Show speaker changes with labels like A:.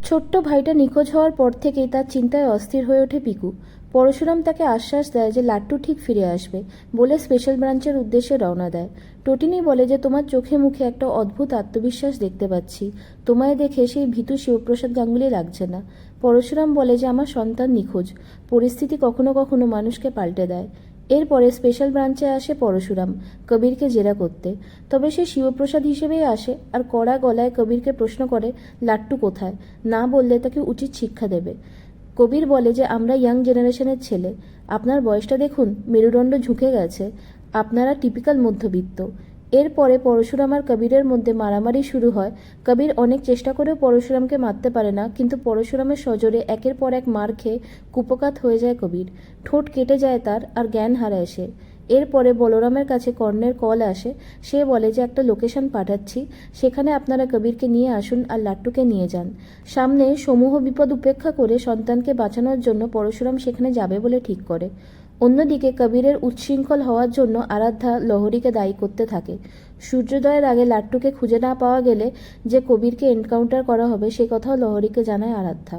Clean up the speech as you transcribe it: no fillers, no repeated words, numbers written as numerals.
A: ছোট্ট ভাইটা নিখোঁজ হওয়ার পর থেকেই তার চিন্তায় অস্থির হয়ে ওঠে পিকু। পরশুরাম তাকে আশ্বাস দেয় যে লাট্টু ঠিক ফিরে আসবে, বলে স্পেশাল ব্রাঞ্চের উদ্দেশ্যে রওনা দেয়। টটিনি বলে যে তোমার চোখে মুখে একটা অদ্ভুত আত্মবিশ্বাস দেখতে পাচ্ছি, তোমায় দেখে সেই ভীতু শিবপ্রসাদ গাঙ্গুলি লাগছে না। পরশুরাম বলে যে আমার সন্তান নিখোঁজ, পরিস্থিতি কখনো কখনো মানুষকে পাল্টে দেয়। এরপরে স্পেশাল ব্রাঞ্চে আসে পরশুরাম কবিরকে জেরা করতে। তবে সে শিবপ্রসাদ হিসেবেই আসে আর কড়া গলায় কবিরকে প্রশ্ন করে লাট্টু কোথায়, না বললে তাকে উচিত শিক্ষা দেবে। কবির বলে যে আমরা ইয়াং জেনারেশনের ছেলে, আপনার বয়সটা দেখুন, মেরুদণ্ড ঝুঁকে গেছে, আপনারা টিপিক্যাল মধ্যবিত্ত। এরপরে পরশুরাম আর কবিরের মধ্যে মারামারি শুরু হয়। কবির অনেক চেষ্টা করেও পরশুরামকে মারতে পারে না, কিন্তু পরশুরামের সজোরে একের পর এক মার খেয়ে কুপকাত হয়ে যায় কবির, ঠোঁট কেটে যায় তার, আর জ্ঞান হারায় সে। এরপরে বলরামের কাছে কর্ণের কল আসে। সে বলে যে একটা লোকেশন পাঠাচ্ছি, সেখানে আপনারা কবিরকে নিয়ে আসুন আর লাট্টুকে নিয়ে যান। সামনে সমূহ বিপদ উপেক্ষা করে সন্তানকে বাঁচানোর জন্য পরশুরাম সেখানে যাবে বলে ঠিক করে। অন্যদিকে কবিরের উচ্ছৃঙ্খল হওয়ার জন্য আরাধ্যা লহরীকে দায়ী করতে থাকে। সূর্যোদয়ের আগে লাট্টুকে খুঁজে না পাওয়া গেলে যে কবিরকে এনকাউন্টার করা হবে সে কথাও লহরীকে জানায় আরাধ্যা।